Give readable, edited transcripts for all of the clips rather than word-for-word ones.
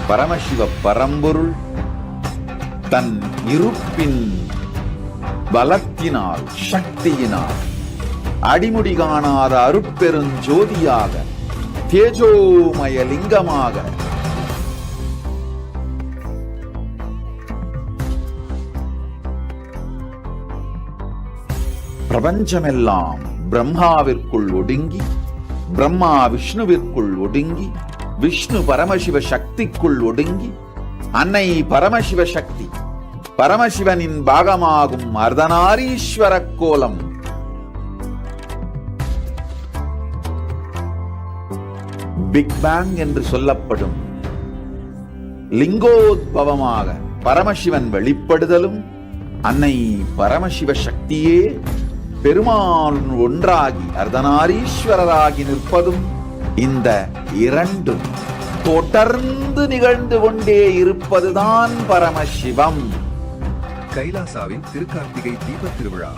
பரமசிவ பரம்பொருள் தன் இருப்பின் பலத்தினால் சக்தியினால் அடிமுடி காணாத அருட்பெருஞ்சோதியாக தேஜோமய லிங்கமாக பிரபஞ்சமெல்லாம் பிரம்மாவிற்குள் ஒடுங்கி, பிரம்மா விஷ்ணுவிற்குள் ஒடுங்கி, விஷ்ணு பரமசிவ சக்திக்குள் ஒடுங்கி, அன்னை பரமசிவ சக்தி பரமசிவனின் பாகமாகும் அர்த்தநாரீஸ்வர கோலம் பிக் பேங் என்று சொல்லப்படும் லிங்கோத்பவமாக பரமசிவன் வெளிப்படுதலும், அன்னை பரமசிவ சக்தியே பெருமாள் ஒன்றாகி அர்த்தநாரீஸ்வரராகி நிற்பதும், இந்த இரண்டும் தொடர்ந்து நிகழ்ந்து கொண்டே இருப்பதுதான் பரமசிவம். கைலாசாவின் திருக்கார்த்திகை தீபத் திருவிழா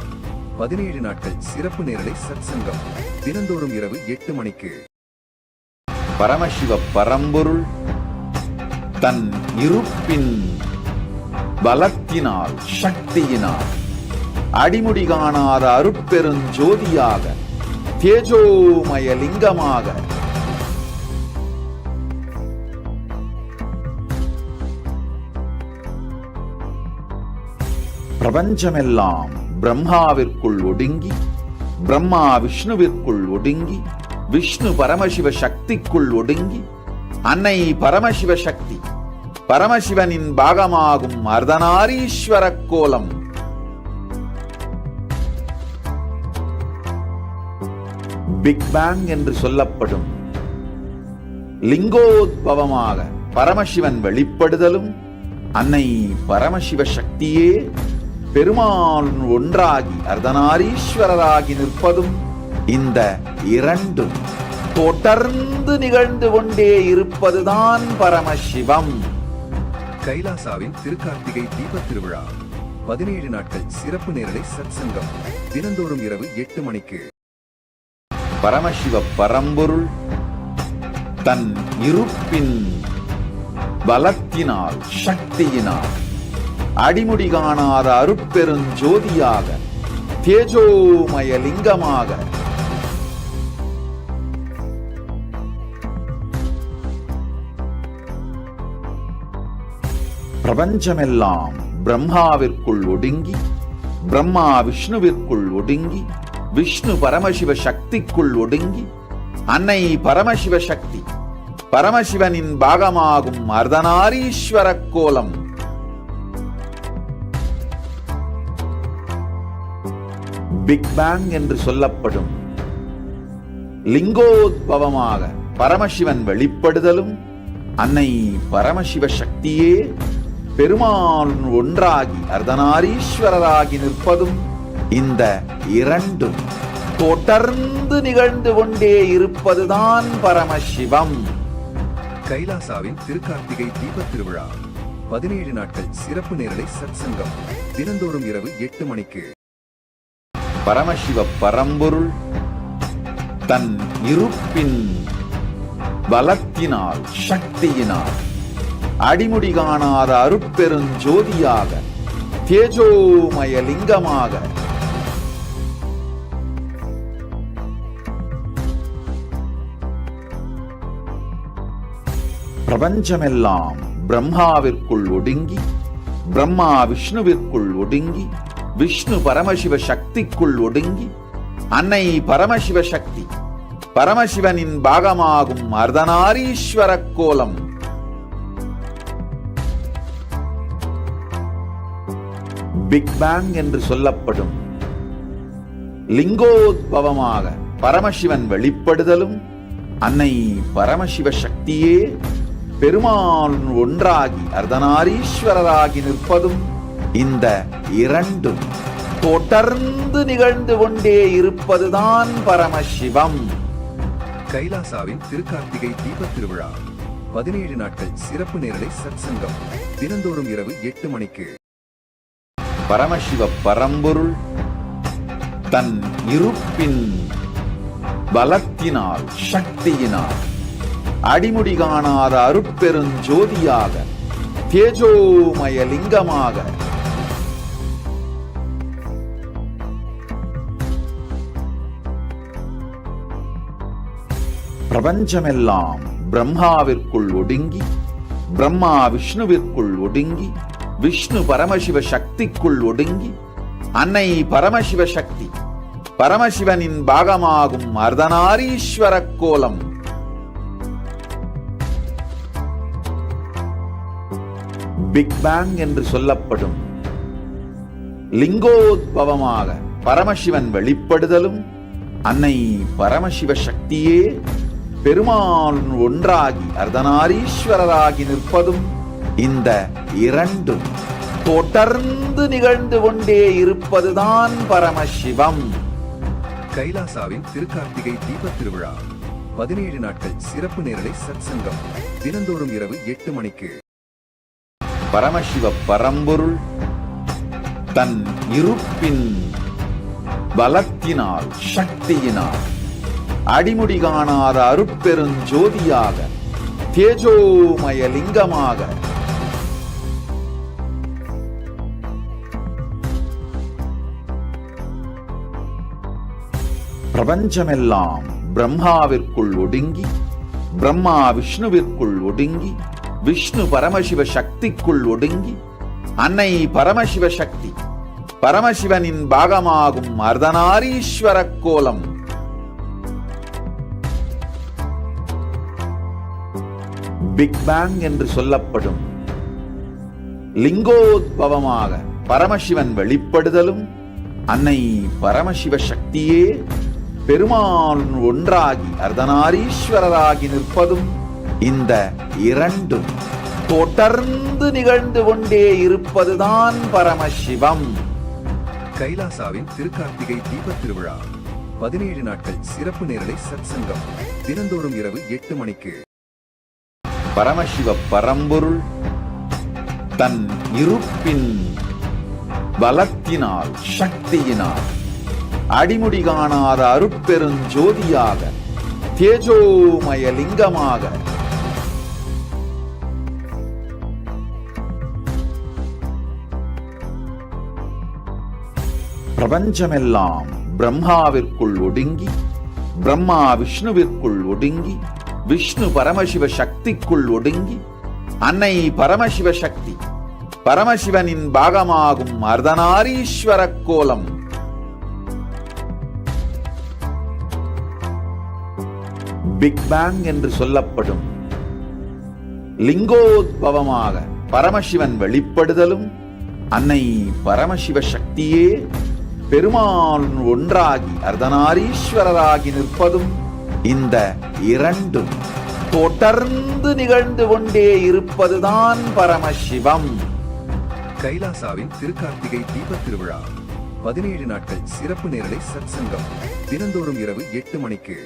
17 நாட்கள் சிறப்பு நேரலை சத்சங்கம் தினந்தோறும் இரவு 8 மணிக்கு. பரமசிவ பரம்பொருள் தன் இருப்பின் பலத்தினால் சக்தியினால் அடிமுடி காணாத அருட்பெருஞ்சோதியாக தேஜோமய லிங்கமாக பிரபஞ்சமெல்லாம் பிரம்மாவிற்குள் ஒடுங்கி, பிரம்மா விஷ்ணுவிற்குள் ஒடுங்கி, விஷ்ணு பரமசிவ சக்திக்குள் ஒடுங்கி, அன்னை பரமசிவ சக்தி பரமசிவனின் பாகமாகும் அர்த்தநாரீஸ்வர கோலம் பிக் பேங் என்று சொல்லப்படும் லிங்கோத்பவமாக பரமசிவன் வெளிப்படுதலும், அன்னை பரமசிவ சக்தியே பெருமாள் ஒன்றாகி அர்த்தநாரீஸ்வரராகி நிற்பதும், இந்த இரண்டும் தொடர்ந்து நிகழ்ந்து கொண்டே இருப்பதுதான் பரமசிவம். கைலாசாவின் திருக்கார்த்திகை தீபத் திருவிழா 17 நாட்கள் சிறப்பு நேரலை சத்சங்கம் தினந்தோறும் இரவு 8 மணிக்கு. பரமசிவ பரம்பொருள் தன் இருப்பின் பலத்தினால் சக்தியினால் அடிமுடி காணாத அருட்பெருஞ்சோதியாக தேஜோமய லிங்கமாக பிரபஞ்சமெல்லாம் பிரம்மாவிற்குள் ஒடுங்கி, பிரம்மா விஷ்ணுவிற்குள் ஒடுங்கி, விஷ்ணு பரமசிவ சக்திக்குள் ஒடுங்கி, அன்னை பரமசிவ சக்தி பரமசிவனின் பாகமாகும் அர்த்தநாரீஸ்வர கோலம் பிக் பேங் என்று சொல்லப்படும் லிங்கோத்பவமாக பரமசிவன் வெளிப்படுதலும், அன்னை பரமசிவ சக்தியே பெருமாள் ஒன்றாகி அர்த்தநாரீஸ்வரராகி நிற்பதும், இந்த இரண்டும் தொடர்ந்து நிகழ்ந்து கொண்டே இருப்பதுதான் பரமசிவம். கைலாசாவின் திருக்கார்த்திகை தீபத் திருவிழா 17 நாட்கள் சிறப்பு நேரலை சத்சங்கம் தினந்தோறும் இரவு 8 மணிக்கு. பரமசிவ பரம்பொருள் தன் இருப்பின் பலத்தினால் சக்தியினால் அடிமுடி காணாத அருட்பெருஞ்சோதியாக தேஜோமய லிங்கமாக பிரபஞ்சமெல்லாம் பிரம்மாவிற்குள் ஒடுங்கி, பிரம்மா விஷ்ணுவிற்குள் ஒடுங்கி, விஷ்ணு பரமசிவ சக்திக்குள் ஒடுங்கி, அன்னை பரமசிவ சக்தி பரமசிவனின் பாகமாகும் அர்த்தநாரீஸ்வர கோலம் பிக் பேங் என்று சொல்லப்படும் லிங்கோத்பவமாக பரமசிவன் வெளிப்படுதலும், அன்னை பரமசிவ சக்தியே பெருமாள் ஒன்றாகி அர்த்தநாரீஸ்வரராகி நிற்பதும், இந்த இரண்டும் தொடர்ந்து நிகழ்ந்து கொண்டே இருப்பதுதான் பரமசிவம். கைலாசாவின் திருக்கார்த்திகை தீபத் திருவிழா 17 நாட்கள் சிறப்பு நேரலை சத்சங்கம் தினந்தோறும் இரவு 8 மணிக்கு. பரமசிவ பரம்பொருள் தன் இருப்பின் பலத்தினால் சக்தியினால் அடிமுடி காணாத அருட்பெருஞ்சோதியாக தேஜோமய லிங்கமாக பிரபஞ்சமெல்லாம் பிரம்மாவிற்குள் ஒடுங்கி, பிரம்மா விஷ்ணுவிற்குள் ஒடுங்கி, விஷ்ணு பரமசிவ சக்திக்குள் ஒடுங்கி, அன்னை பரமசிவ சக்தி பரமசிவனின் பாகமாகும் அர்த்தநாரீஸ்வர கோலம் பிக் பேங் என்று சொல்லப்படும் லிங்கோத்பவமாக பரமசிவன் வெளிப்படுதலும், அன்னை பரமசிவ சக்தியே பெருமாள் ஒன்றாகி அர்த்தநாரீஸ்வரராகி நிற்பதும், இந்த இரண்டும் தொடர்ந்து நிகழ்ந்து கொண்டே இருப்பதுதான் பரமசிவம். கைலாசாவின் திருக்கார்த்திகை தீபத் திருவிழா 17 நாட்கள் சிறப்பு நேரலை சத்சங்கம் தினந்தோறும் இரவு 8 மணிக்கு. பரமசிவ பரம்பொருள் தன் இருப்பின் பலத்தினால் சக்தியினால் அடிமுடி காணாத அருட்பெருஞ்சோதியாக தேஜோமய லிங்கமாக பிரபஞ்சமெல்லாம் பிரம்மாவிற்குள் ஒடுங்கி, பிரம்மா விஷ்ணுவிற்குள் ஒடுங்கி, விஷ்ணு பரமசிவ சக்திக்குள் ஒடுங்கி, அன்னை பரமசிவ சக்தி பரமசிவனின் பாகமாகும் அர்த்தநாரீஸ்வர கோலம் பிக் பேங் என்று சொல்லப்படும் லிங்கோத்பவமாக பரமசிவன் வெளிப்படுதலும், அன்னை பரமசிவ சக்தியே பெருமாள் ஒன்றாகி அர்த்தநாரீஸ்வரராகி நிற்பதும், இந்த இரண்டும் தொடர்ந்து நிகழ்ந்து கொண்டே இருப்பதுதான் பரமசிவம். கைலாசாவின் திருக்கார்த்திகை தீபத் திருவிழா 17 நாட்கள் சிறப்பு நேரலை சத்சங்கம் தினந்தோறும் இரவு 8 மணிக்கு. பரமசிவ பரம்பொருள் தன் இருப்பின் பலத்தினால் சக்தியினால் அடிமுடி காணாத அருட்பெருஞ்சோதியாக தேஜோமய லிங்கமாக பிரபஞ்சமெல்லாம் பிரம்மாவிற்குள் ஒடுங்கி, பிரம்மா விஷ்ணுவிற்குள் ஒடுங்கி, விஷ்ணு பரமசிவ சக்திக்குள் ஒடுங்கி, அன்னை பரமசிவ சக்தி பரமசிவனின் பாகமாகும் அர்த்தநாரீஸ்வர கோலம் பிக் பேங் என்று சொல்லப்படும் லிங்கோத்பவமாக பரமசிவன் வெளிப்படுதலும், அன்னை பரமசிவ சக்தியே பெருமாள் ஒன்றாகி அர்த்தநாரீஸ்வரராகி நிற்பதும், இந்த இரண்டும் தொடர்ந்து நிகழ்ந்து கொண்டே இருப்பதுதான் பரமசிவம். கைலாசாவின் திருக்கார்த்திகை தீபத் திருவிழா 17 நாட்கள் சிறப்பு நேரலை சத்சங்கம் தினந்தோறும் இரவு 8 மணிக்கு.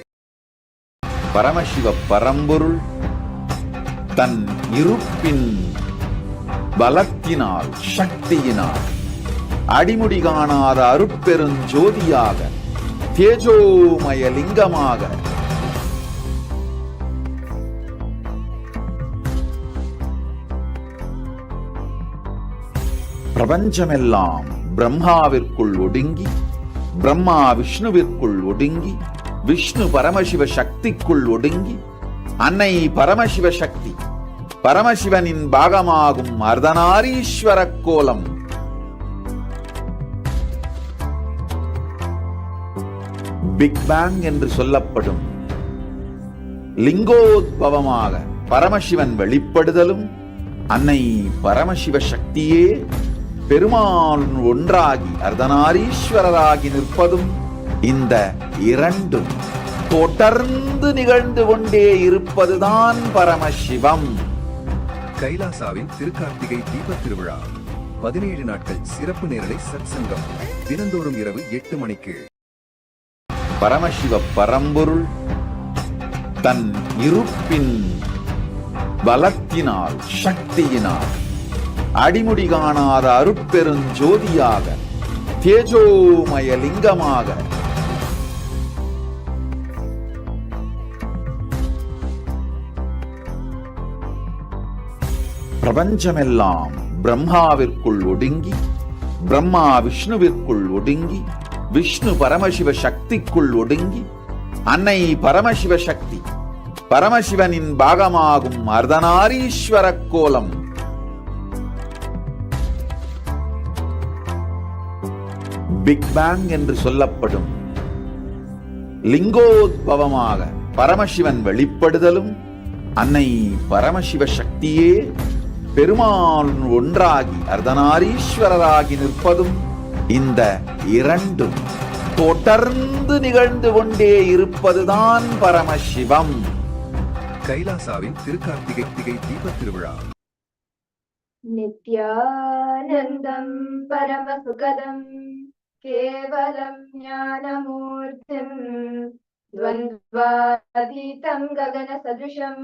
பரமசிவ பரம்பொருள் தன் இருப்பின் பலத்தினால் சக்தியினால் அடிமுடி காணாத அருட்பெருஞ்சோதியாக தேஜோமய லிங்கமாக பிரபஞ்சமெல்லாம் பிரம்மாவிற்குள் ஒடுங்கி, பிரம்மா விஷ்ணுவிற்குள் ஒடுங்கி, விஷ்ணு பரமசிவ சக்திக்குள் ஒடுங்கி, அன்னை பரமசிவ சக்தி பரமசிவனின் பாகமாகும் அர்த்தநாரீஸ்வர கோலம் பிக் பேங் என்று சொல்லப்படும் லிங்கோத்பவமாக பரமசிவன் வெளிப்படுதலும், அன்னை பரமசிவ சக்தியே பெருமாள் ஒன்றாகி அர்த்தநாரீஸ்வரராகி நிற்பதும், இந்த இரண்டும் தொடர்ந்து நிகழ்ந்து கொண்டே இருப்பதுதான் பரமசிவம். கைலாசாவின் திருக்கார்த்திகை தீபத் திருவிழா 17 நாட்கள் சிறப்பு நேரலை சத்சங்கம் தினந்தோறும் இரவு 8 மணிக்கு. பரமசிவ பரம்பொருள் தன் இருப்பின் பலத்தினால் சக்தியினால் அடிமுடி காணாத அருட்பெருஞ்சோதியாக தேஜோமய லிங்கமாக பிரபஞ்சமெல்லாம் பிரம்மாவிற்குள் ஒடுங்கி, பிரம்மா விஷ்ணுவிற்குள் ஒடுங்கி, விஷ்ணு பரமசிவ சக்திக்குள் ஒடுங்கி, அன்னை பரமசிவ சக்தி பரமசிவனின் பாகமாகும் அர்த்தநாரீஸ்வர கோலம் பிக் பேங் என்று சொல்லப்படும் லிங்கோத்பவமாக பரமசிவன் வெளிப்படுதலும், அன்னை பரமசிவ சக்தியே பெருமாள் ஒன்றாகி அர்த்தநாரீஸ்வரராகி நிற்பதும், இந்த இரண்டும் தொடர்ந்து நிகழ்ந்து கொண்டே இருப்பதுதான் பரமசிவம். கைலாசாவின் திருக்கார்த்திகை தீபத் திருவிழா. நித்யானந்தம் பரமசுகதம் கேவலம் ஞானமூர்த்திம் द्वन्द्वातीतं गगनसदृशं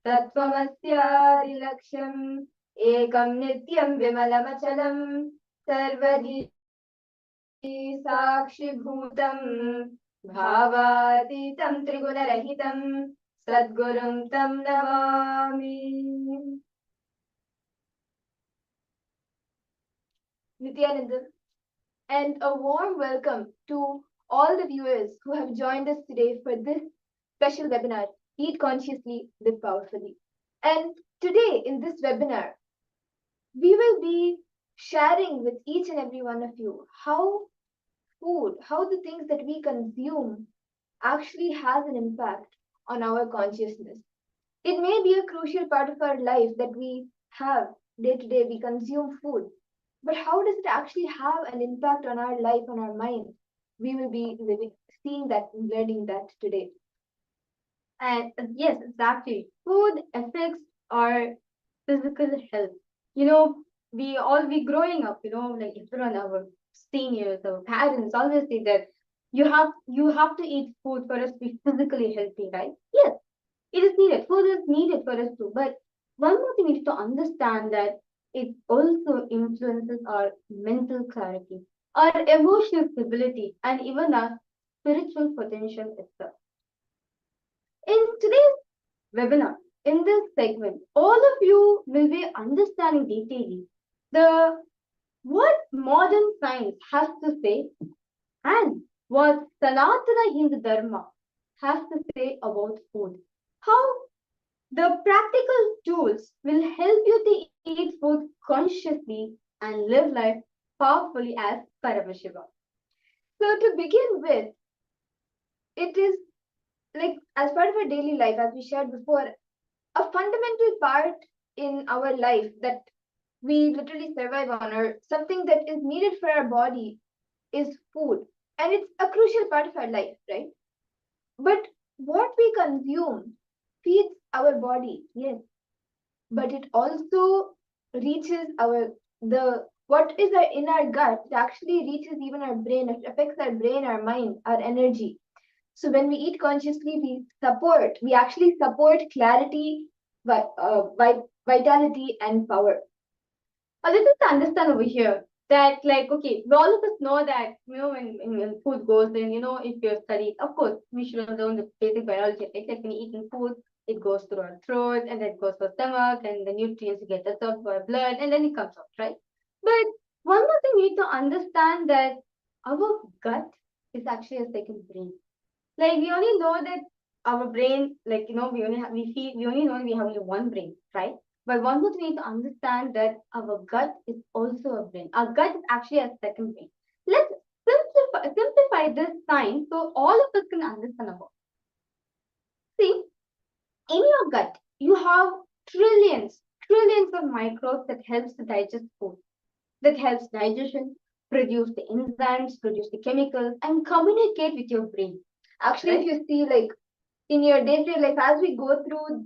तत्त्वमस्यादिलक्ष्यम् एकं नित्यं विमलमचलं सर्वदी साक्षिभूतं भावातीतं त्रिगुणरहितं सद्गुरुं तं Namami. Nithyananda, and a warm welcome to all the viewers who have joined us today for this special webinar, Eat Consciously, Live Powerfully. And today in this webinar, we will be sharing with each and every one of you how the things that we consume actually has an impact on our consciousness. It may be a crucial part of our life that we have day to day, we consume food. But how does it actually have an impact on our life, on our mind? We will be seeing that and learning that today. And yes, exactly. Food affects our physical health. You know, we growing up, like everyone, our seniors, our parents always say that you have to eat food for us to be physically healthy, right? Yes, it is needed. Food is needed for us too. But one more thing we need to understand that it also influences our mental clarity, our emotional stability, and even our spiritual potential itself. In today's webinar, in this segment, all of you will be understanding detailing what modern science has to say and what Sanatana Hindu Dharma has to say about food. How the practical tools will help you to eat food consciously and live life powerfully as Paramashiva. So to begin with, it is like as part of our daily life, as we shared before, a fundamental part in our life that we literally survive on, or something that is needed for our body, is food. And it's a crucial part of our life, right? But what we consume feeds our body, yes, but it also reaches what is in our gut. It actually reaches even our brain. It affects our brain, our mind, our energy. So when we eat consciously, we actually support clarity, vitality, and power. This is to understand over here that, like, okay, all of us know that, when food goes in, if you're studied, of course, we should learn the basic biology, right? Like when we eat food, it goes through our throat, and then it goes to our stomach, and the nutrients get absorbed by our blood, and then it comes out, right? But one more thing we need to understand that our gut is actually a second brain. Like we only know that our brain, like, we only know we have only one brain, right? But one more thing we need to understand that our gut is also a brain. Our gut is actually a second brain. Let's simplify this science so all of us can understand about. See, in your gut, you have trillions of microbes that helps to digest food, that helps digestion, produce the enzymes, produce the chemicals, and communicate with your brain. Actually, right? If you see, like, in your day-to-day life, as we go through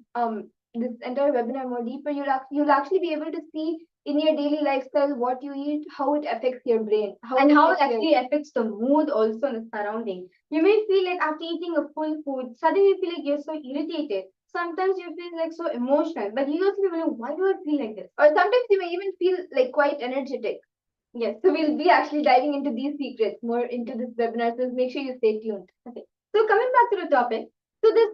this entire webinar more deeper, you'll actually be able to see in your daily lifestyle what you eat, how it affects your brain, how it actually affects the mood also in the surrounding. You may feel like after eating a full food, suddenly you feel like you're so irritated. Sometimes you feel like so emotional, but you also be like, why do I feel like this? Or sometimes you may even feel like quite energetic. Yes, so we'll be actually diving into these secrets more into this webinar, so make sure you stay tuned. Okay, so coming back to the topic, so there's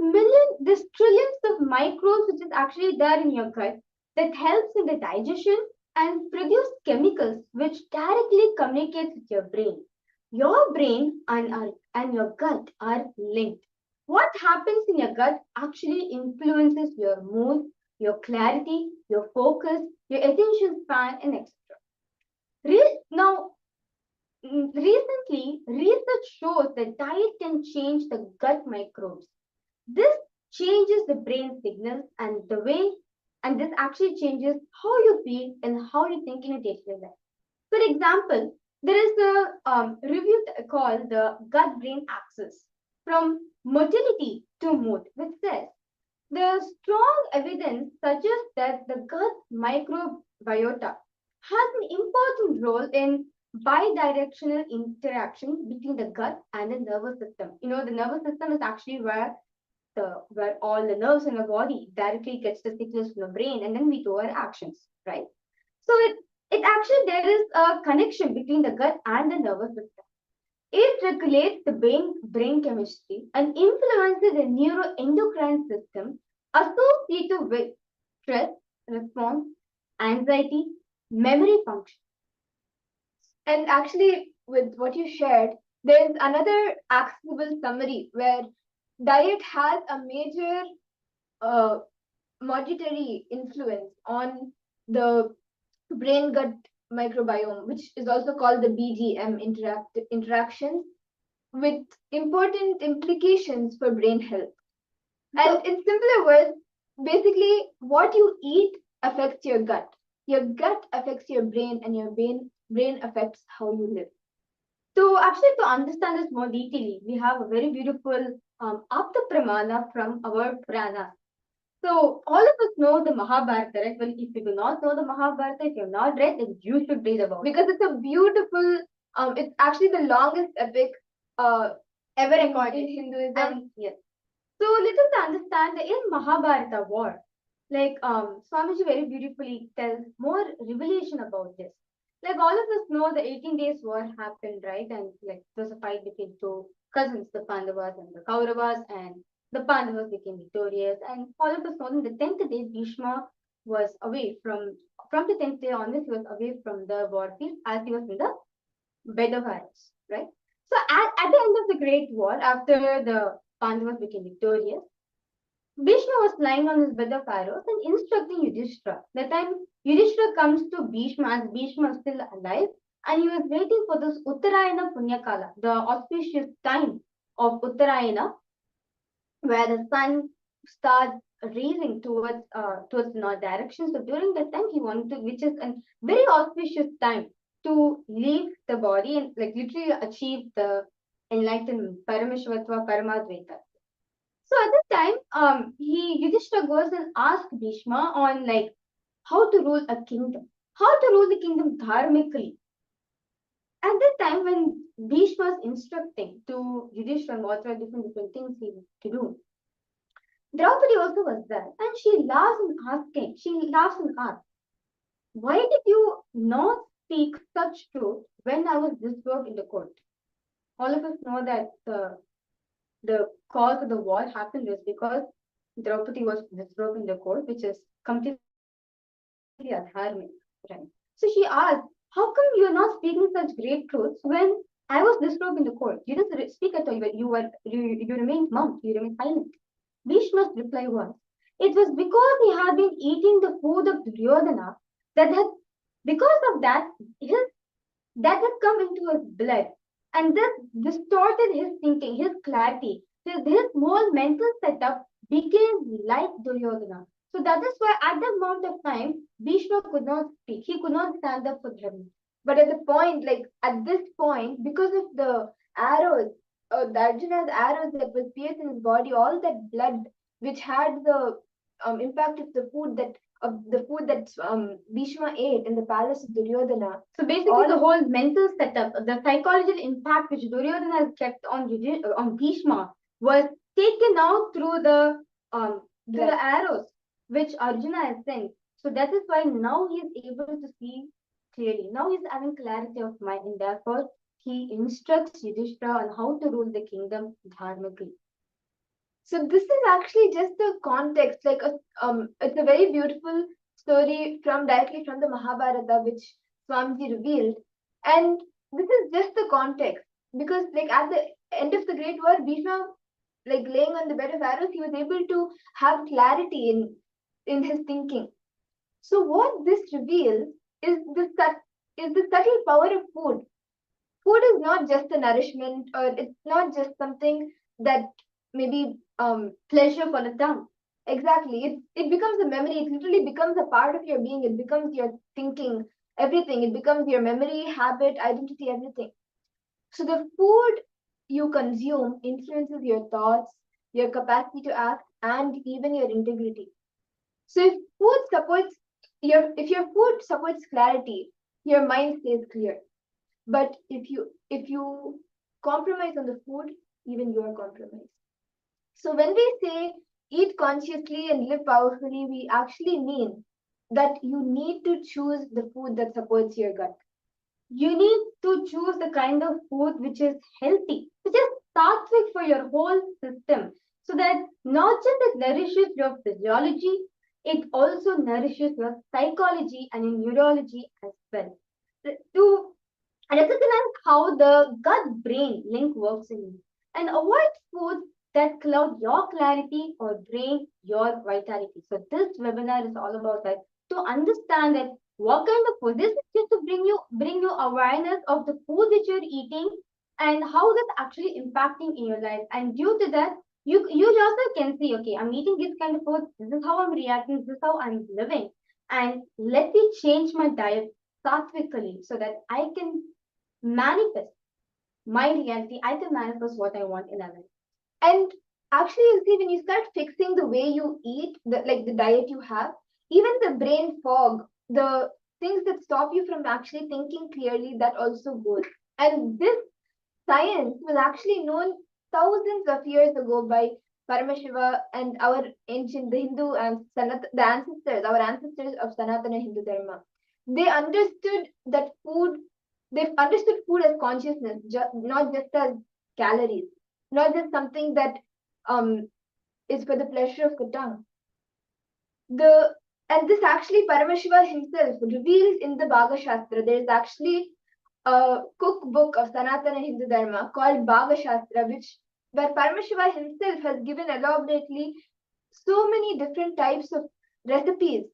trillions of microbes which is actually there in your gut, that helps in the digestion and produce chemicals which directly communicates with your brain. Your brain and your gut are linked. What happens in your gut actually influences your mood, your clarity, your focus, your attention span, and etc. Now, recently, research shows that diet can change the gut microbes. This changes the brain signals and the way, and this actually changes how you feel and how you think in a day-to-day life. For example, there is a review called the gut-brain axis from motility to mood, which says the strong evidence suggests that the gut microbiota has an important role in bidirectional interaction between the gut and the nervous system. You know, the nervous system is actually where all the nerves in the body directly gets the signals from the brain, and then we do our actions, right? So it actually there is a connection between the gut and the nervous system. It regulates the brain chemistry and influences the neuroendocrine system associated with stress response, anxiety, memory function. And actually, with what you shared, there's another accessible summary where diet has a major uh, monetary influence on the brain gut microbiome, which is also called the BGM interactions, with important implications for brain health. And in simpler words, basically, what you eat affects your gut. Your gut affects your brain, and your brain affects how you live. So actually, to understand this more detailedly, we have a very beautiful Apta Pramana from our Puranas. So all of us know the Mahabharata, right? Well, if you do not know the Mahabharata, if you have not read, then you should read about it. Because it's a beautiful, it's actually the longest epic ever recorded in Hinduism. And yes. So let us understand that in Mahabharata war, like Swamiji very beautifully tells more revelation about this. Like all of us know the 18 days war happened, right? And like there was a fight between two cousins, the Pandavas and the Kauravas, and the Pandavas became victorious. And all of us know that the 10th day Bhishma was away from the 10th day onwards, he was away from the war field as he was in the bed of arrows, right? So at the end of the Great War, after the Pandavas became victorious, Bhishma was lying on his bed of arrows and instructing Yudhishthira. The time Yudhishthira comes to Bhishma, as Bhishma is still alive, and he was waiting for this Uttarayana Punyakala, the auspicious time of Uttarayana, where the sun starts raising towards north direction. So during that time, he wanted to, which is a very auspicious time to leave the body and like literally achieve the enlightenment, Parameshvatva, Paramadvaita. So at that time, Yudhishthira goes and asks Bhishma on like how to rule a kingdom, how to rule the kingdom dharmically. At that time, when Bhishma was instructing to Yudhishthira what are different things he was to do, Draupadi also was there, and she laughs and asks, "Why did you not speak such truth when I was disrobed in the court?" All of us know that the cause of the war happened is because Draupadi was disrobed in the court, which is completely adharmic, right? So she asked, "How come you are not speaking such great truths when I was disrobed in the court? You didn't speak at all. You remained mum. You remained silent." Bhishma's reply was, "It was because he had been eating the food of Duryodhana because of that, that had come into his blood. And this distorted his thinking, his clarity. His whole mental setup became like Duryodhana. So that is why at that amount of time, Bhishma could not speak. He could not stand up for Dharma. But at this point, because of the arrows, the Arjuna's arrows that was pierced in his body, all that blood which had the impact of the food that Bhishma ate in the palace of Duryodhana. So basically, the whole mental setup, the psychological impact which Duryodhana has kept on Bhishma was taken out through the arrows which Arjuna has sent. So that is why now he is able to see clearly. Now he is having clarity of mind, and therefore he instructs Yudhishthira on how to rule the kingdom dharmically. So this is actually just the context, it's a very beautiful story from directly from the Mahabharata, which Swamiji revealed. And this is just the context. Because like at the end of the Great War, Bhishma, like laying on the bed of arrows, he was able to have clarity in his thinking. So what this reveals is the subtle power of food. Food is not just a nourishment, or it's not just something that maybe Pleasure for the tongue. exactly. It becomes a memory. It literally becomes a part of your being. It becomes your thinking, everything. It becomes your memory, habit, identity, everything. So the food you consume influences your thoughts, your capacity to act, and even your integrity. So if your food supports clarity, your mind stays clear. But if you compromise on the food, even you are compromised. So when we say eat consciously and live powerfully, we actually mean that you need to choose the food that supports your gut. You need to choose the kind of food which is healthy, which is sattvic for your whole system, so that not just it nourishes your physiology, it also nourishes your psychology and your neurology as well. To recognize how the gut brain link works in you and avoid foods that cloud your clarity or drain your vitality. So this webinar is all about that, to understand that what kind of food. This is just to bring you awareness of the food that you're eating and how that's actually impacting in your life. And due to that, you yourself can see, okay, I'm eating this kind of food, this is how I'm reacting, this is how I'm living. And let me change my diet satvically so that I can manifest my reality. I can manifest what I want in my life. And actually, you see, when you start fixing the way you eat, like the diet you have, even the brain fog, the things that stop you from actually thinking clearly, that also goes. And this science was actually known thousands of years ago by Paramashiva and our ancient, the Hindu and the ancestors, our ancestors of Sanatana Hindu Dharma. They understood that food, they've understood food as consciousness, not just as calories, not just something that um, is for the pleasure of the tongue. And this actually Paramashiva himself reveals in the Bhaga Shastra. There is actually a cookbook of Sanatana Hindu Dharma called Bhaga Shastra, where Paramashiva himself has given elaborately so many different types of recipes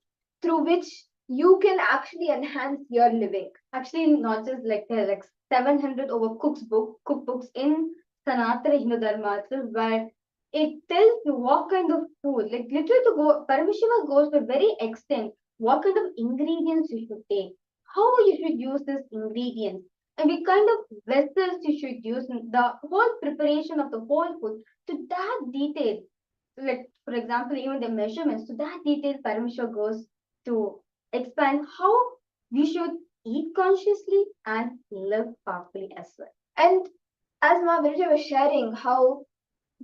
through which you can actually enhance your living. Actually, not just like there are like 700 over cookbooks in Sanatana Hindu Dharma itself, where it tells you what kind of food, like literally to go, Paramashiva goes to very extent, what kind of ingredients you should take, how you should use these ingredients, and what kind of vessels you should use, and the whole preparation of the whole food to that detail. Like, for example, even the measurements, to that detail, Paramashiva goes to expand how we should eat consciously and live powerfully as well. And as Mahaviraja was sharing, how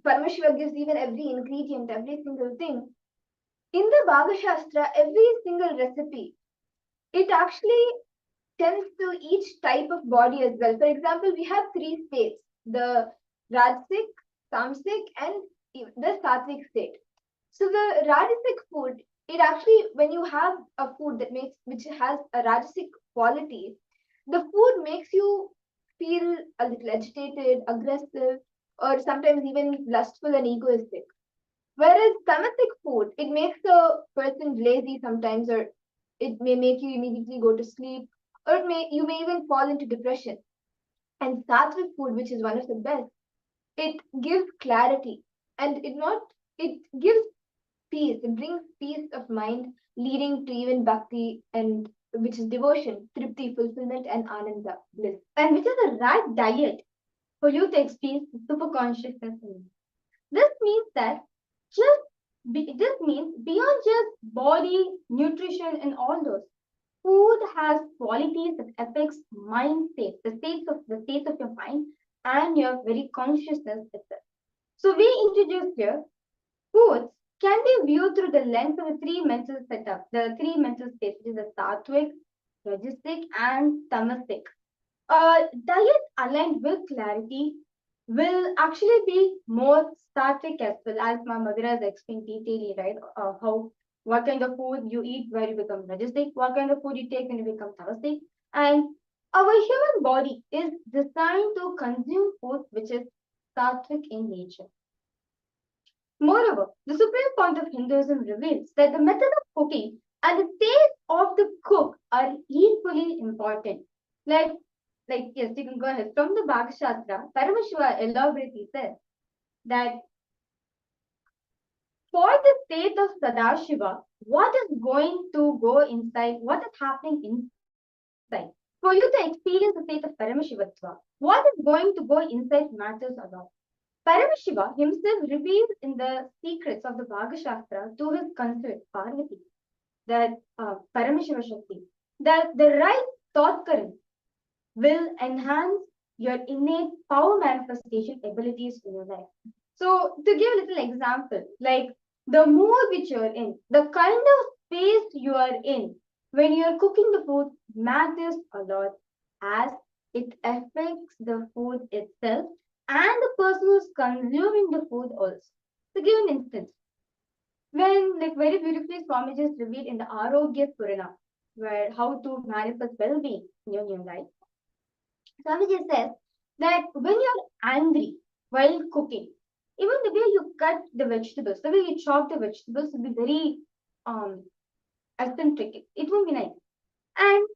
Paramashiva gives even every ingredient, every single thing. In the Bhaga Shastra, every single recipe, it actually tends to each type of body as well. For example, we have three states: the Rajasic, Tamasic, and the Sattvic state. So the Rajasic food, it actually, when you have a food which has a Rajasic quality, the food makes you feel a little agitated, aggressive, or sometimes even lustful and egoistic. Whereas tamasic food, it makes a person lazy sometimes, or it may make you immediately go to sleep, or you may even fall into depression. And sattvic food, which is one of the best, it gives clarity, and it gives peace. It brings peace of mind, leading to even bhakti, and which is devotion, tripti, fulfillment, and ananda, bliss. And which is the right diet for you to experience super consciousness in. This means that this means beyond just body, nutrition, and all those, food has qualities that affects mind state, the states of your mind and your very consciousness itself. So we introduced here foods can be viewed through the lens of the three mental setup, the three mental states, which is the sattvic, rajasic, and tamasic. Diet aligned with clarity will actually be more static as well, as my mother has explained detailedly, right? How what kind of food you eat where you become rajasic, what kind of food you take when you become tamasic. And our human body is designed to consume food which is sattvic in nature. Moreover, the supreme point of Hinduism reveals that the method of cooking and the taste of the cook are equally important. Like, yes, you can go ahead. From the Bhagashastra, Paramashiva elaborately says that for the state of Sadashiva, what is going to go inside, what is happening inside? For you to experience the state of Paramashivatva, what is going to go inside matters a lot. Paramashiva himself reveals in the secrets of the Bhagashastra to his consort Parvati that Paramashiva Shakti, that the right thought current will enhance your innate power manifestation abilities in your life. So, to give a little example, like the mood which you're in, the kind of space you are in when you're cooking the food matters a lot as it affects the food itself and the person who's consuming the food also. To give an instance, when like very beautifully Swamiji is revealed in the Arogya Purana, where how to manifest well-being in your new life. Swamiji says that when you're angry while cooking, even the way you cut the vegetables, the way you chop the vegetables will be very um eccentric. It won't be nice. And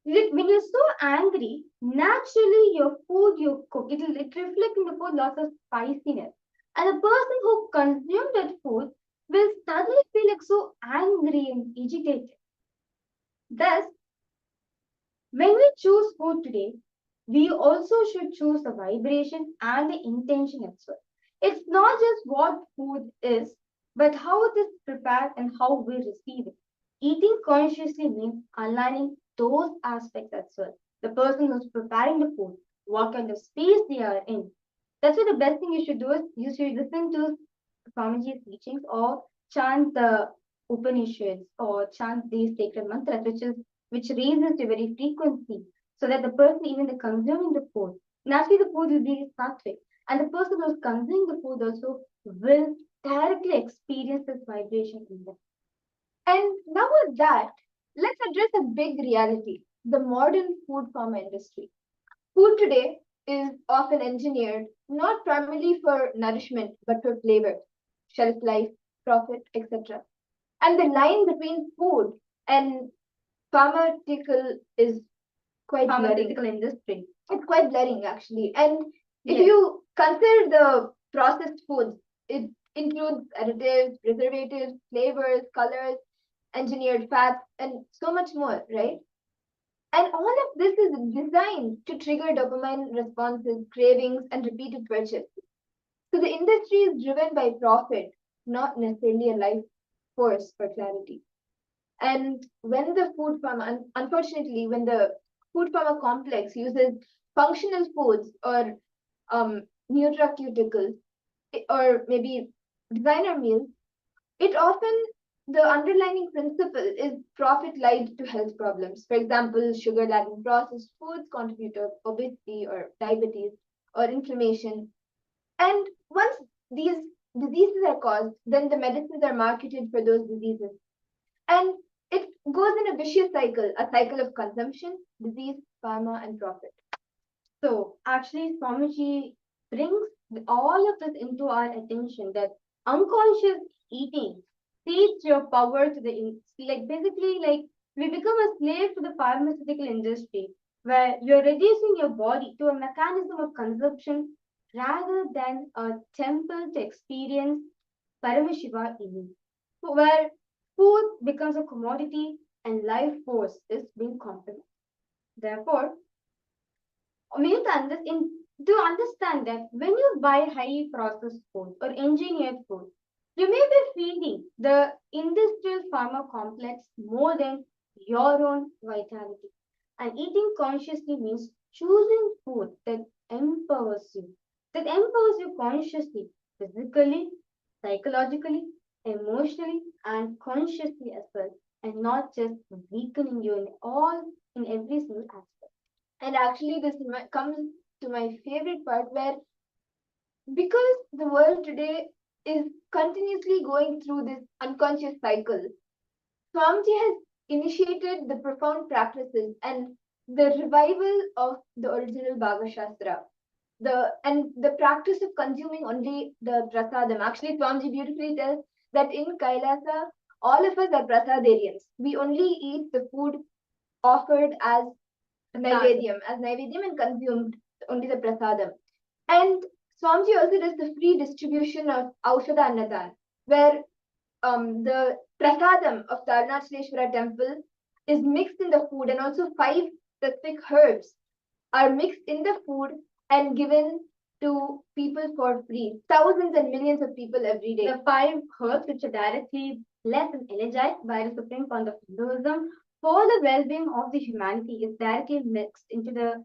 when you're so angry, naturally your food you cook, it reflect in the food lots of spiciness. And the person who consumed that food will suddenly feel like so angry and agitated. Thus, when we choose food today, we also should choose the vibration and the intention as well. It's not just what food is, but how it is prepared and how we receive it. Eating consciously means aligning those aspects as well. The person who's preparing the food, what kind of space they are in. That's why the best thing you should do is you should listen to Swamiji's teachings or chant the Upanishads or chant these sacred mantras, which raises the very frequency, so that the person, even the consuming the food, naturally the food will be sattvic, and the person who's consuming the food also will directly experience this vibration in them. And now with that, let's address a big reality, the modern food pharma industry. Food today is often engineered not primarily for nourishment but for flavor, shelf life, profit, etc. And the line between food and pharmaceutical is quite blurring. Pharmaceutical industry. It's quite blurring actually. And if Yes. you consider the processed foods, it includes additives, preservatives, flavors, colors, engineered fats, and so much more, right? And all of this is designed to trigger dopamine responses, cravings, and repeated purchase. So the industry is driven by profit, not necessarily a life force for clarity. And when the food pharma, unfortunately, when the food pharma complex uses functional foods or nutraceuticals or maybe designer meals, it often the underlying principle is profit lied to health problems. For example, sugar laden processed foods contribute to obesity or diabetes or inflammation. And once these diseases are caused, then the medicines are marketed for those diseases. And it goes in a vicious cycle, a cycle of consumption, disease, pharma, and profit. So actually, Swamiji brings all of this into our attention that unconscious eating cede your power to like basically like we become a slave to the pharmaceutical industry where you're reducing your body to a mechanism of consumption rather than a temple to experience Paramashiva in, where food becomes a commodity and life force is being compromised. Therefore, we need to understand that when you buy highly processed food or engineered food, you may be feeding the industrial pharma complex more than your own vitality. And eating consciously means choosing food that empowers you consciously, physically, psychologically, emotionally, and consciously as well, and not just weakening you in every single aspect. And actually, comes to my favorite part where because the world today is continuously going through this unconscious cycle, Swamiji has initiated the profound practices and the revival of the original Bhagavad Shastra. The practice of consuming only the prasadam. Actually, Swamiji beautifully tells that in Kailasa, all of us are prasadarians. We only eat the food offered as Naivedyam, and consumed only the prasadam. And Swamiji also does the free distribution of Aushadha Annadan, where the prasadam of the Arunachaleshwara temple is mixed in the food, and also 5 specific herbs are mixed in the food and given to people for free. Thousands and millions of people every day. The 5 herbs which are directly blessed and energized by the Supreme Fount of Hinduism for the well-being of the humanity is directly mixed into the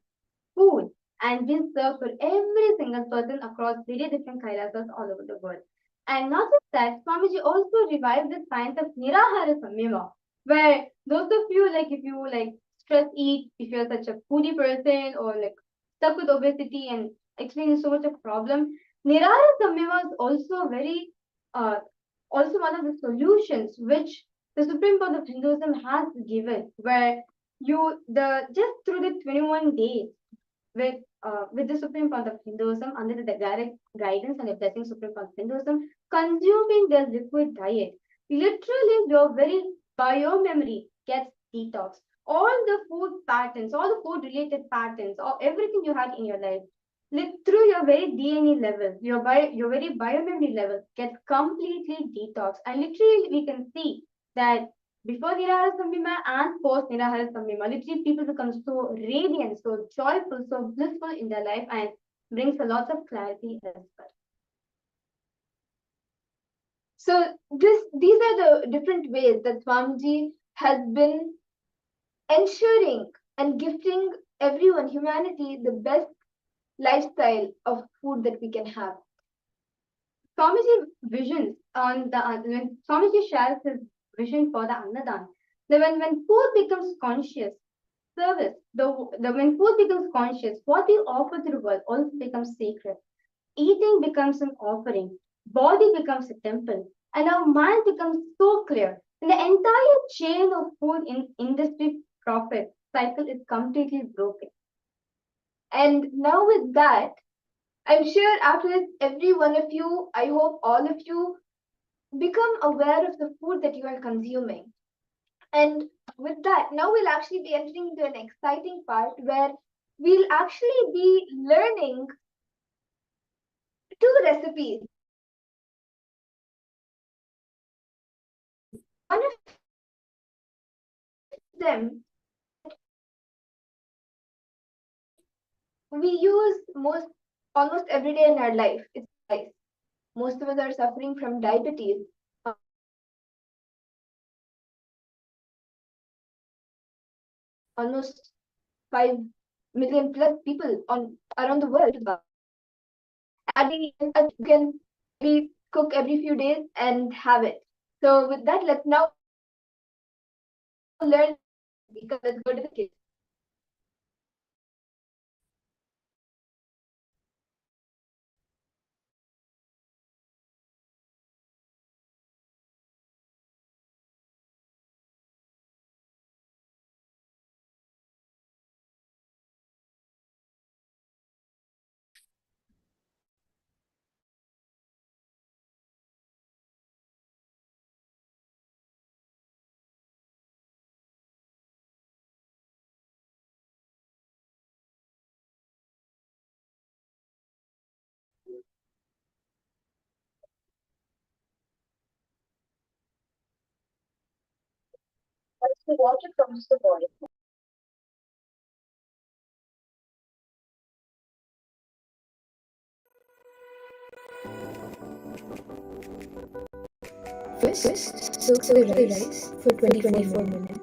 food and being served for every single person across various different Kailasas all over the world. And not just that, Swamiji also revived the science of Nirahara Samyama, where those of you, like, if you like stress eat, if you're such a foodie person or like stuck with obesity and experiencing so much of problem, Nirahara Samyama is also also one of the solutions which the Supreme Court of Hinduism has given, where just through the 21 days with the Supreme Court of Hinduism under the direct guidance and the blessing Supreme Court of Hinduism, consuming their liquid diet, literally your very biomemory gets detoxed. All the food patterns, all the food related patterns, or everything you had in your life, through your very DNA level, your very biomemory level gets completely detoxed. And literally we can see that before Nirahara Samyama and post Nirahara Samyama, literally people become so radiant, so joyful, so blissful in their life, and brings a lot of clarity as well. So these are the different ways that Swamiji has been ensuring and gifting everyone, humanity, the best lifestyle of food that we can have. Swamiji visions on when Swamiji shares his vision for the Annadan, that when food becomes conscious, service, when food becomes conscious, what we offer to the world also becomes sacred. Eating becomes an offering, body becomes a temple, and our mind becomes so clear. And the entire chain of food in industry profit cycle is completely broken. And now with that, I'm sure after this, every one of you, I hope all of you, become aware of the food that you are consuming. And with that, now we'll actually be entering into an exciting part where we'll actually be learning 2 recipes. One of them we use almost every day in our life. It's rice. Most of us are suffering from diabetes. Almost 5 million plus people around the world. Adding in, you can maybe cook every few days and have it. So with that, let's now learn, because let's go to the kitchen. As the water comes to boil, First, soak the rice for 24 minutes.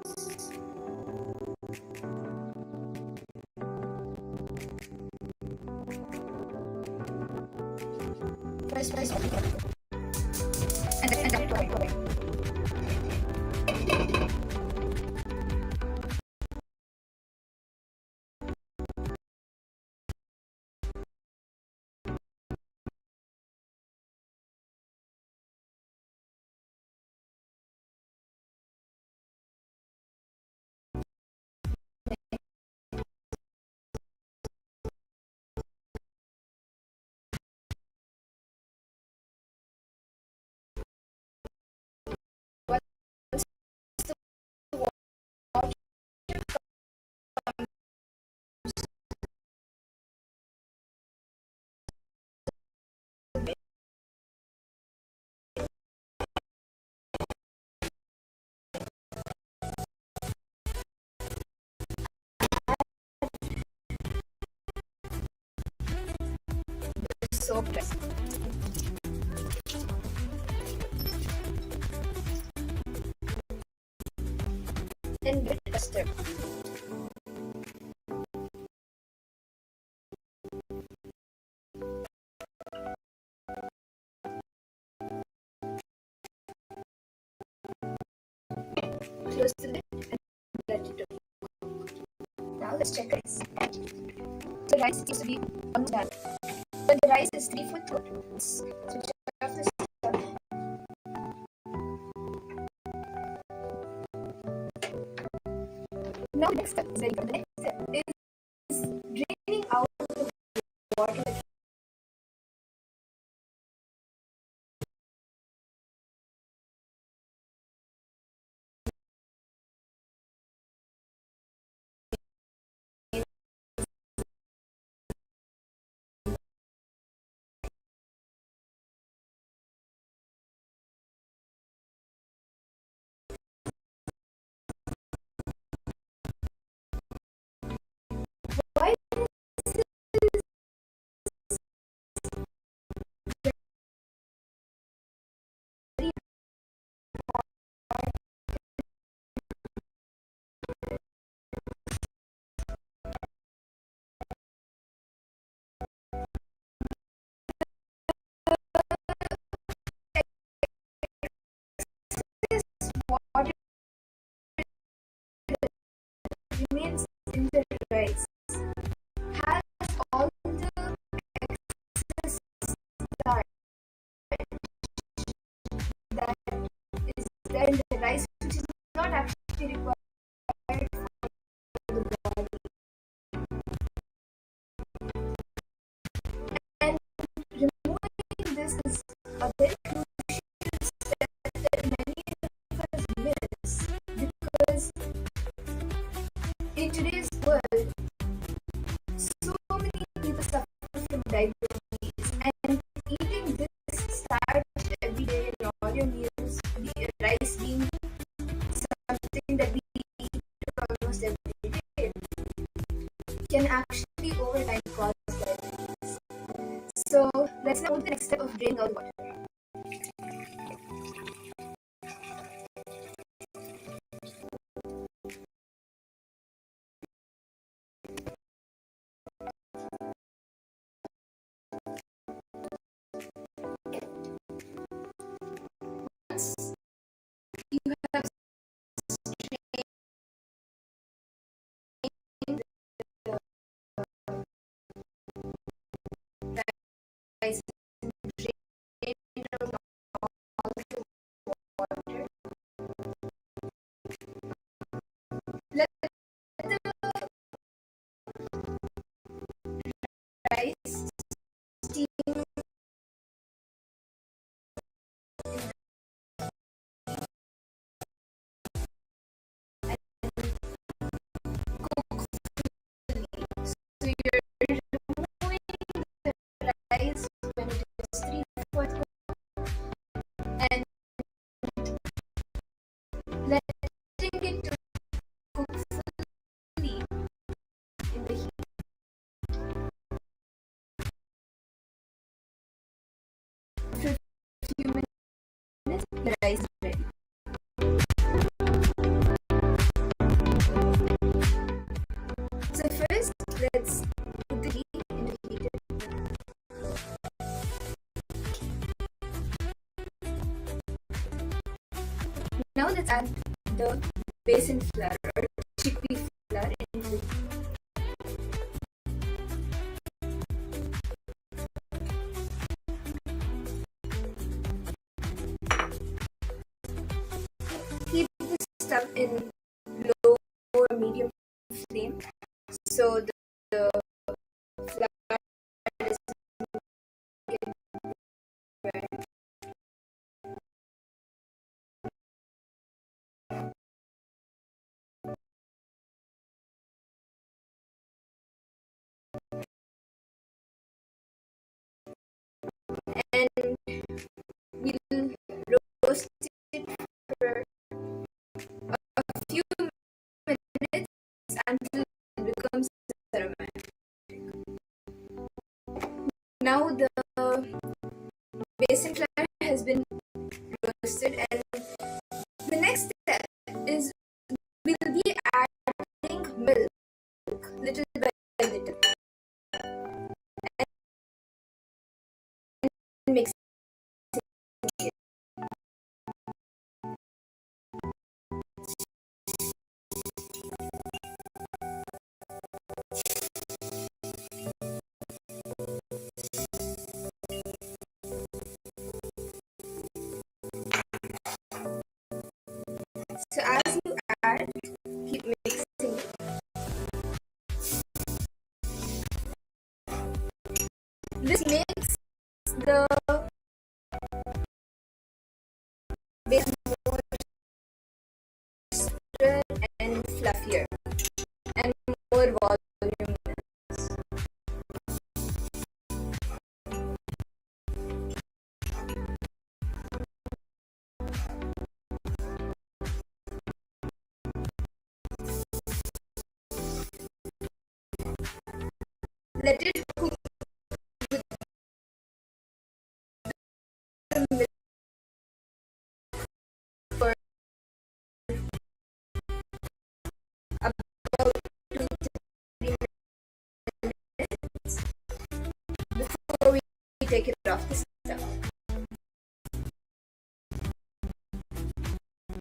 soaked rice. Then get custard. Close the lid and let it cook. Now let's check rice. The rice seems to be almost done, but the rice is 3/4 cooked. Let's switch off the stove. Now the next step is very good. The next step is draining out the water. Why water remains in the rice has all the excess starch that is there in the rice, which is not actually required for the body. And removing this is a very crucial step that many of us miss, because in today's world, so many people suffer from diabetes, and eating this starch every day in all your meals, rice being something that we eat almost every day, can actually over time cause diabetes. So let's now move to the next step of draining out the water. Once you have strained the rice and drained out all the water, let the rice steam cook fully. So you're removing the rice when it is 3/4 cooked and letting it to cook fully in the heat. After a few minutes, the rice is ready. So first, let's put the heat in the heater. Now let's add the basin flour or chickpea flour into it. Keep the stuff in low or medium flame so the flour doesn't get burned. And we'll roast it for a few minutes until it becomes has been roasted, and the next step is we'll be adding milk little by little and mixing it. So as you add, keep mixing it. This makes the base more softer and fluffier and more voluminous. Let it cook with the milk for about 2 to 3 minutes before we take it off the stove.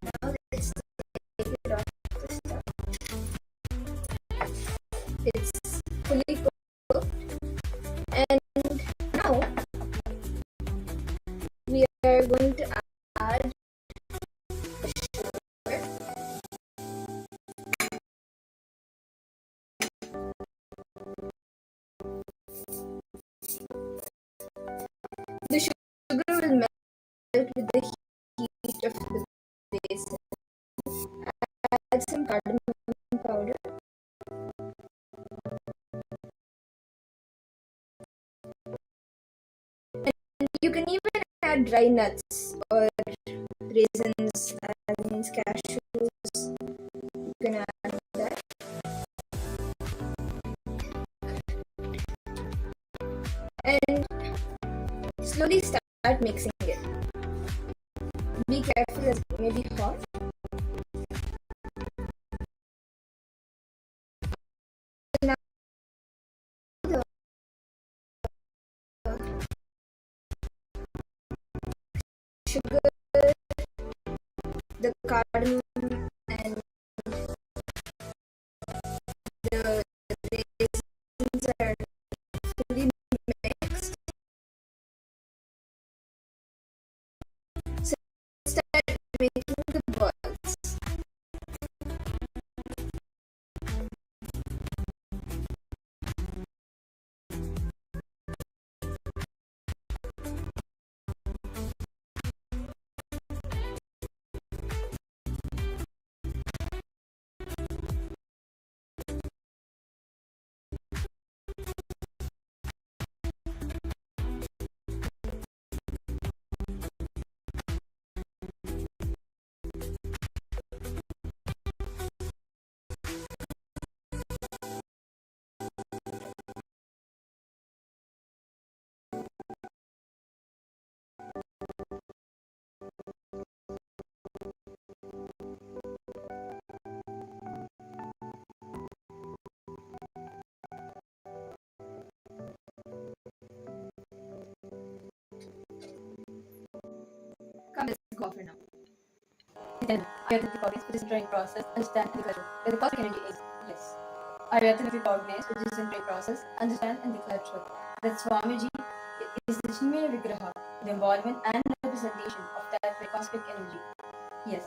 Now let's take it off the stove. It's fully cooked, and now we are going to add the sugar. The sugar will melt with the heat of the basin. Add some cardamom powder. And you can even add dry nuts or raisins, almonds, cashews. You can add that. And slowly start mixing it. Be careful as it may be hot. Now the sugar, the cardamom, and the raisins are fully mixed. So start making the balls. Come, let's go for now. Then, are you recognized which is in process, understand and declare truth. Where the cosmic energy is, yes. Are you recognized which is in process, understand and declare truth. That Swamiji is the Chinmaya Vigraha, the embodiment and representation of that cosmic energy. Yes.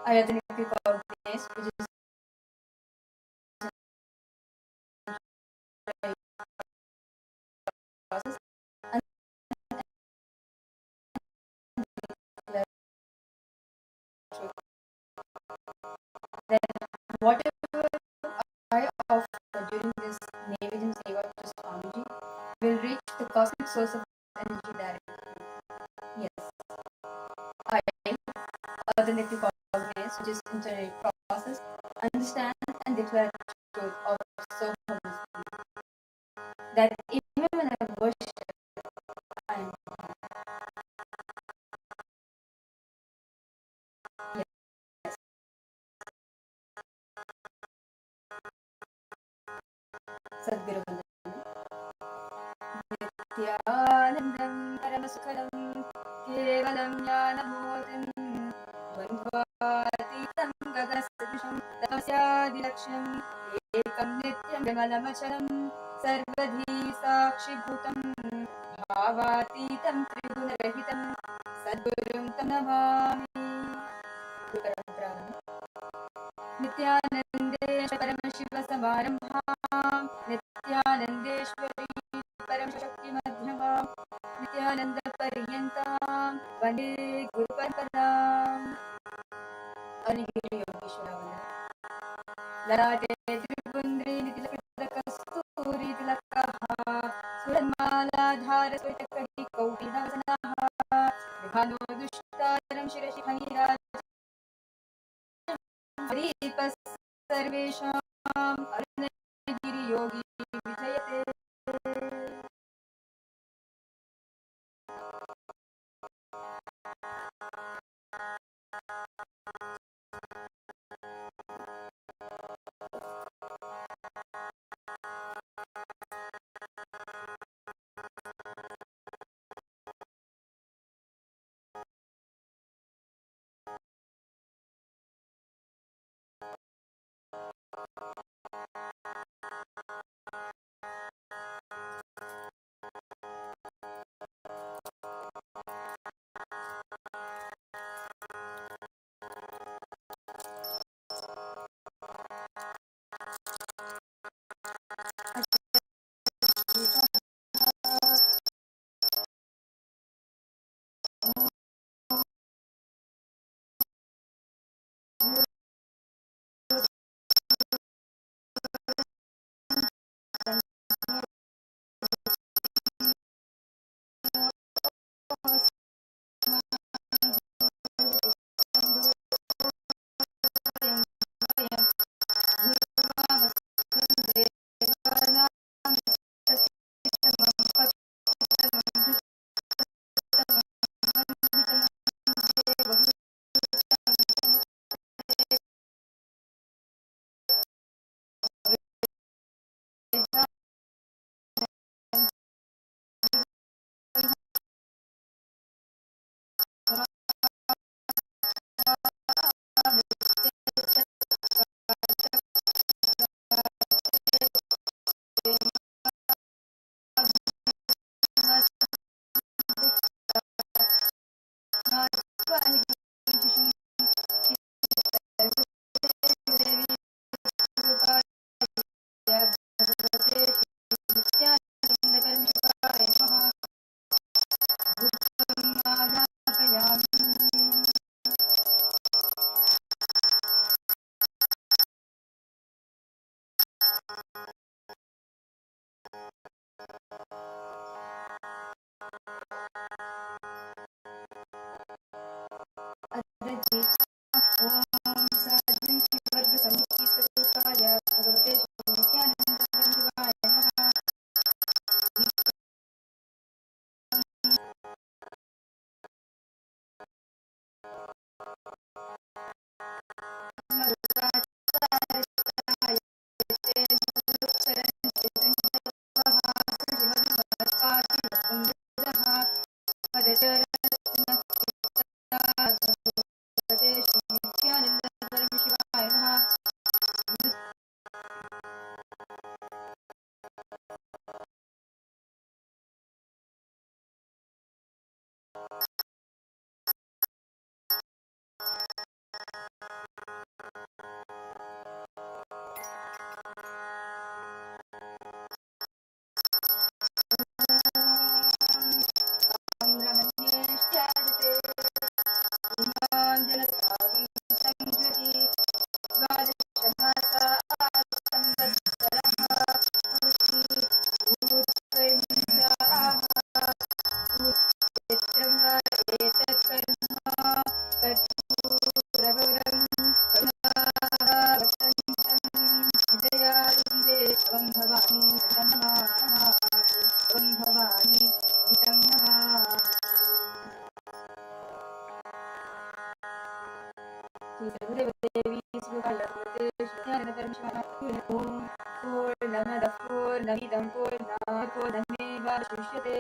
Are you recognized which is process, then whatever I offer during this Navigation Seva to Swamiji will reach the cosmic source of energy directly. Yes. I, authentically cognize, which is internal process, understand and declare the truth of so holistically. That even when I worship, I am नित्यानन्दं परमसुखदं केवलं ज्ञानबोधं द्वन्द्वातीतं गगनसदृशं तपस्यादिलक्ष्यम् एकं नित्यं विमलमचलं सर्वधी साक्षिभूतं भावातीतं त्रिगुणरहितं सद्गुरुं तं नमामि। नित्यानन्देश परमशिवसमारम्भां नित्यानन्देश्वरी परमशक्तिमध्यमां नित्यानन्दपर्यन्तां वन्दे गुरुपरम्पराम्। अरिगिरियोगीश्वरावन्दना ललाटे त्रिपुण्ड्री नितिलकृतकस्तूरी तिलकः सुरन्मालाधार स्फटिककटी कौपीनवसनाः विभानो दुष्टारं शिरसि फणिराज दीपः सर्वेषाम् अरुणगिरियोगी विजयते। पूर्णमदः पूर्णमिदं पूर्णात् पूर्णमेवावशिष्यते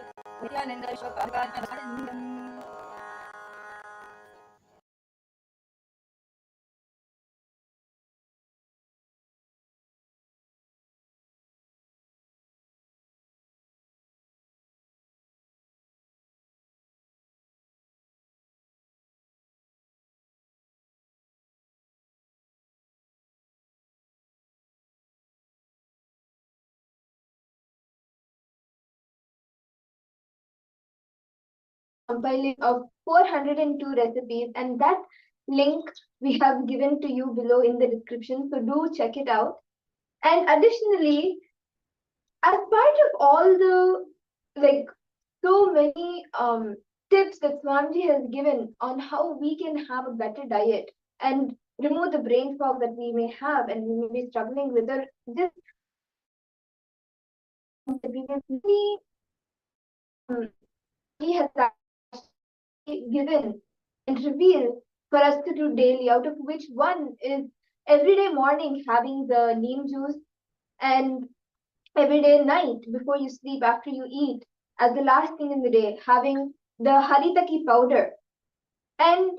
compiling of 402 recipes, and that link we have given to you below in the description, so do check it out. And additionally, as part of all the like so many tips that Swamiji has given on how we can have a better diet and remove the brain fog that we may have and we may be struggling with, or just we may be, he has given and revealed for us to do daily, out of which one is everyday morning having the neem juice, and everyday night before you sleep after you eat, as the last thing in the day, having the haritaki powder. And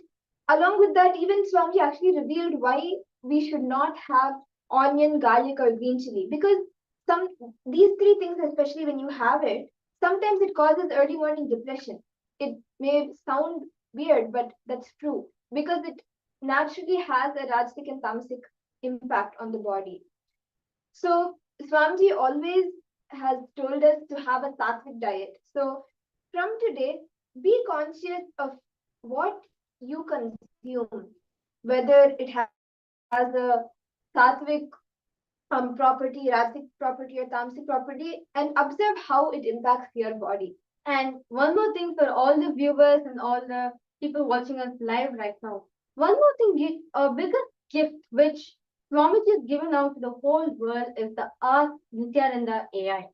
along with that, even Swamiji actually revealed why we should not have onion, garlic, or green chili, because some these three things, especially when you have it, sometimes it causes early morning depression. It may sound weird, but that's true because it naturally has a rajasic and tamasic impact on the body. So Swamiji always has told us to have a sattvic diet. So from today, be conscious of what you consume, whether it has a sattvic property, rajasic property, or tamasic property, and observe how it impacts your body. And one more thing for all the viewers and all the people watching us live right now. One more thing, a biggest gift which Swamiji has given out to the whole world is the Ask Nithyananda AI.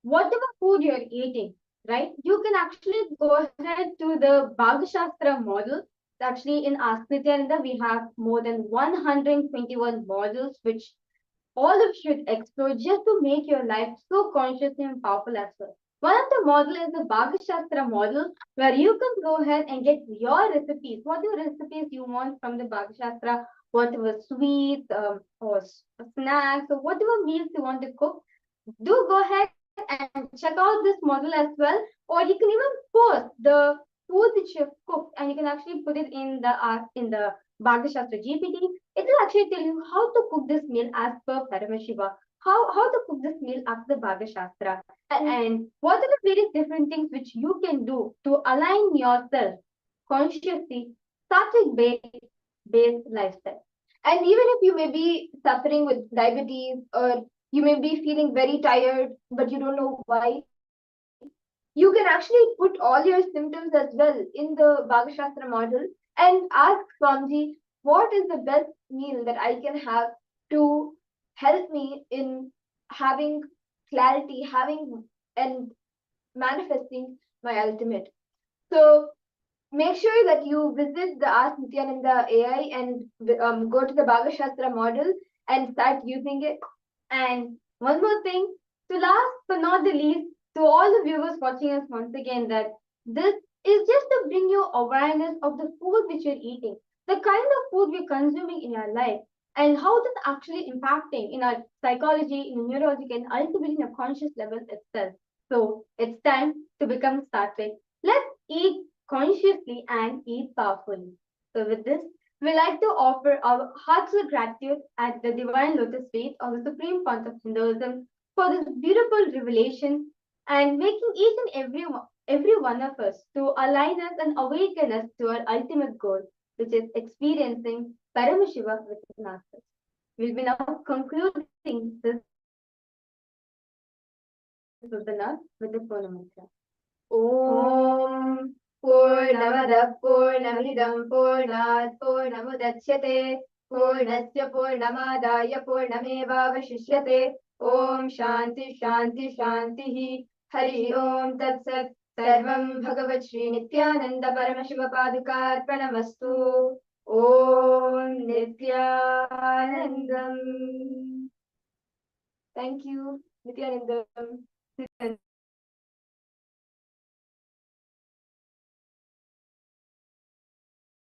Whatever food you're eating, right? You can actually go ahead to the Bhagashastra model. Actually, in Ask Nithyananda, we have more than 121 models which all of you should explore just to make your life so conscious and powerful as well. One of the model is the Bhagashastra model, where you can go ahead and get your recipes, whatever recipes you want from the Bhagashastra, whatever sweets or snacks or whatever meals you want to cook. Do go ahead and check out this model as well, or you can even post the food which you've cooked and you can actually put it in the Bhagashastra GPT. It will actually tell you how to cook this meal as per Paramashiva, how to cook this meal after the Bhagashastra, and what are the various different things which you can do to align yourself consciously, sattvic based lifestyle. And even if you may be suffering with diabetes, or you may be feeling very tired, but you don't know why, you can actually put all your symptoms as well in the Bhagashastra model and ask Swamiji, what is the best meal that I can have to help me in having clarity, having and manifesting my ultimate. So make sure that you visit the Ask Nithyananda AI and go to the Bhagashastra model and start using it. And one more thing, to last but not the least, to all the viewers watching us once again, that this is just to bring you awareness of the food which you're eating, the kind of food we're consuming in our life, and how this actually impacting in our psychology, in neurological, and ultimately in a conscious level itself. So it's time to become sattvic. Let's eat consciously and eat powerfully. So with this, we like to offer our heartfelt gratitude at the divine lotus feet of the supreme font of Hinduism for this beautiful revelation and making each and every one of us to align us and awaken us to our ultimate goal, which is experiencing Paramashiva within ourselves. We'll be now concluding this webinar with the Purna Mantra. Om Purnamada Purnamidam Purnat Purnamudachyate Purnasya Purnamadaya Purnamevavashishyate. Om Shanti Shanti Shanti. Hari Om Tat Sat. Sarvam Bhagavat Shri Nithyananda Paramashiva Padukarpanamastu. Om Nithyanandam. Thank you, Nithyanandam.